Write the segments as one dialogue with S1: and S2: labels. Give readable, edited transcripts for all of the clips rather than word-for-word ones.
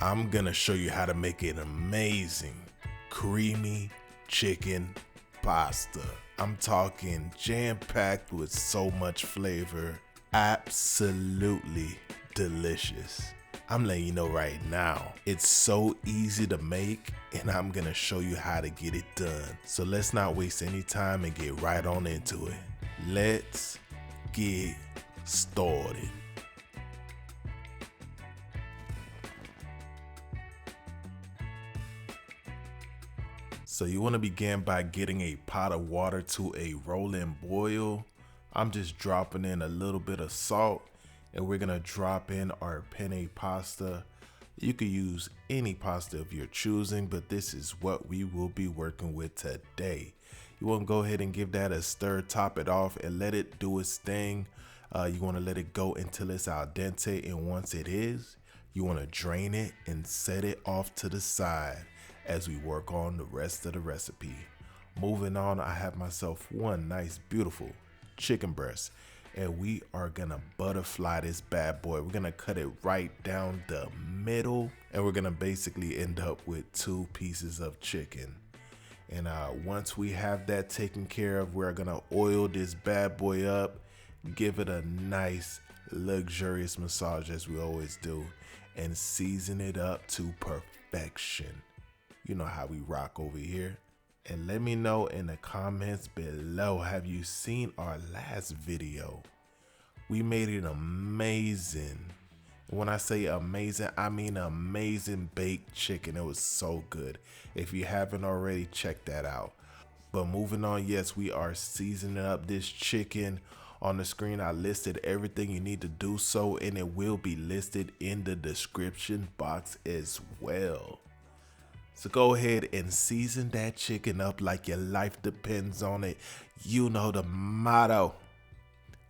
S1: I'm gonna show you how to make an amazing creamy chicken pasta. I'm talking jam-packed with so much flavor, absolutely delicious. I'm letting you know right now, it's so easy to make and I'm gonna show you how to get it done. So let's not waste any time and get right on into it. Let's get started. So you want to begin by getting a pot of water to a rolling boil. I'm just dropping in a little bit of salt and we're gonna drop in our penne pasta. You could use any pasta of your choosing, but this is what we will be working with today. You want to go ahead and give that a stir, top it off and let it do its thing. You want to let it go until it's al dente, and once it is, you want to drain it and set it off to the side as we work on the rest of the recipe. Moving on, I have myself one nice beautiful chicken breast and we are gonna butterfly this bad boy. We're gonna cut it right down the middle and we're gonna basically end up with 2 pieces of chicken. And once we have that taken care of, we're gonna oil this bad boy up, give it a nice luxurious massage as we always do, and season it up to perfection. You know how we rock over here. And let me know in the comments below, have you seen our last video? We made it amazing. When I say amazing, I mean amazing baked chicken. It was so good. If you haven't already, check that out. But moving on, yes, we are seasoning up this chicken. On the screen, I listed everything you need to do so, and it will be listed in the description box as well. So go ahead and season that chicken up like your life depends on it. You know the motto.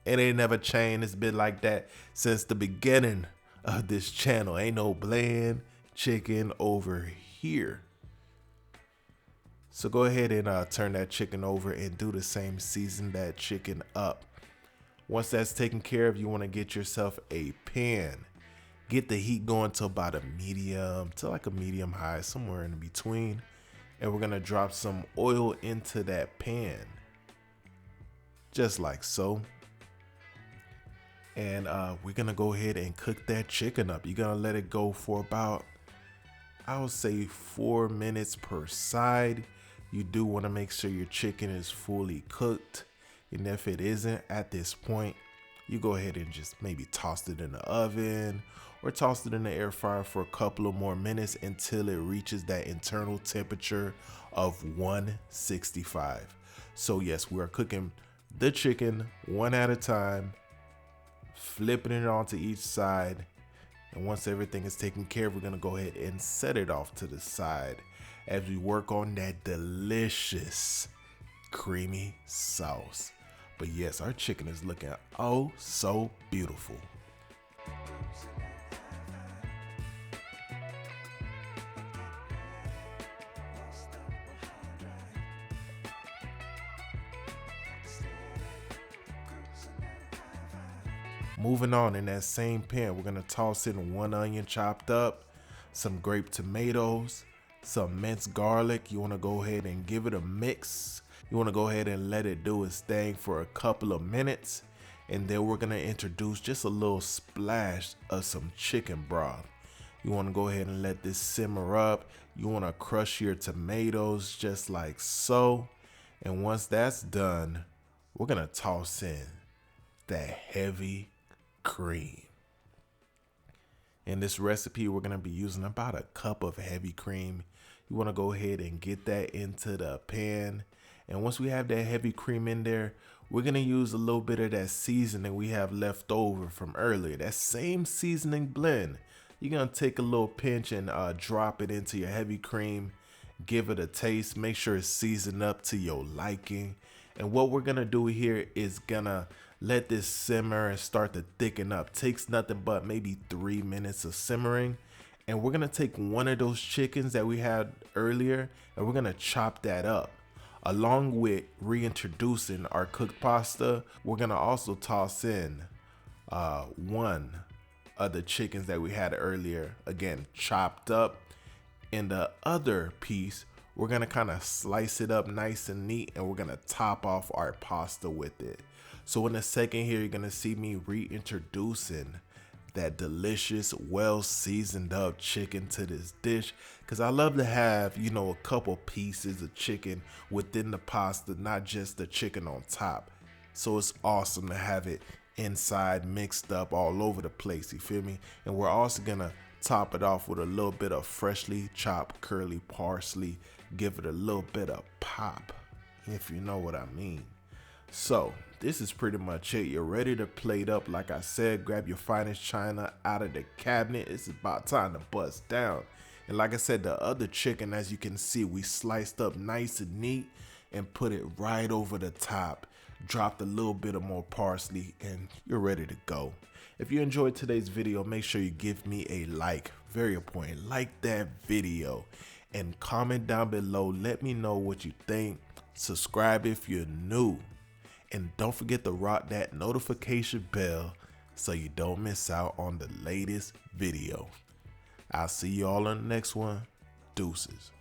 S1: It ain't never changed. It's been like that since the beginning of this channel. Ain't no bland chicken over here. So go ahead and turn that chicken over and do the same. Season that chicken up. Once that's taken care of, you want to get yourself a pan. Get the heat going to about a medium, to like a medium high, somewhere in between. And we're gonna drop some oil into that pan. Just like so. And we're gonna go ahead and cook that chicken up. You're gonna let it go for about, I would say 4 minutes per side. You do wanna make sure your chicken is fully cooked. And if it isn't at this point, you go ahead and just maybe toss it in the oven or toss it in the air fryer for a couple of more minutes until it reaches that internal temperature of 165. So yes, we are cooking the chicken one at a time, flipping it onto each side. And once everything is taken care of, we're gonna go ahead and set it off to the side as we work on that delicious creamy sauce. But yes, our chicken is looking oh so beautiful. Moving on, in that same pan, we're gonna toss in 1 onion chopped up, some grape tomatoes, some minced garlic. You wanna go ahead and give it a mix. You want to go ahead and let it do its thing for a couple of minutes, and then we're going to introduce just a little splash of some chicken broth. You want to go ahead and let this simmer up. You want to crush your tomatoes just like so, and once that's done, we're going to toss in that heavy cream. In this recipe, we're going to be using about a cup of heavy cream. You want to go ahead and get that into the pan. And once we have that heavy cream in there, we're gonna use a little bit of that seasoning we have left over from earlier. That same seasoning blend. You're gonna take a little pinch and drop it into your heavy cream. Give it a taste. Make sure it's seasoned up to your liking. And what we're gonna do here is gonna let this simmer and start to thicken up. Takes nothing but maybe 3 minutes of simmering. And we're gonna take one of those chickens that we had earlier and we're gonna chop that up. Along with reintroducing our cooked pasta, we're gonna also toss in 1 of the chickens that we had earlier, again, chopped up. In the other piece, we're gonna kind of slice it up nice and neat, and we're gonna top off our pasta with it. So in a second here, you're gonna see me reintroducing that delicious, well seasoned up chicken to this dish, because I love to have, you know, a couple pieces of chicken within the pasta, not just the chicken on top. So it's awesome to have it inside, mixed up all over the place, you feel me? And we're also gonna top it off with a little bit of freshly chopped curly parsley, give it a little bit of pop, if you know what I mean. So this is pretty much it. You're ready to plate up. Like I said, grab your finest china out of the cabinet. It's about time to bust down. And like I said, the other chicken, as you can see, we sliced up nice and neat and put it right over the top. Dropped a little bit of more parsley, and you're ready to go. If you enjoyed today's video, make sure you give me a like. Very important. Like that video and comment down below. Let me know what you think. Subscribe if you're new. And don't forget to rock that notification bell so you don't miss out on the latest video. I'll see you all on the next one. Deuces.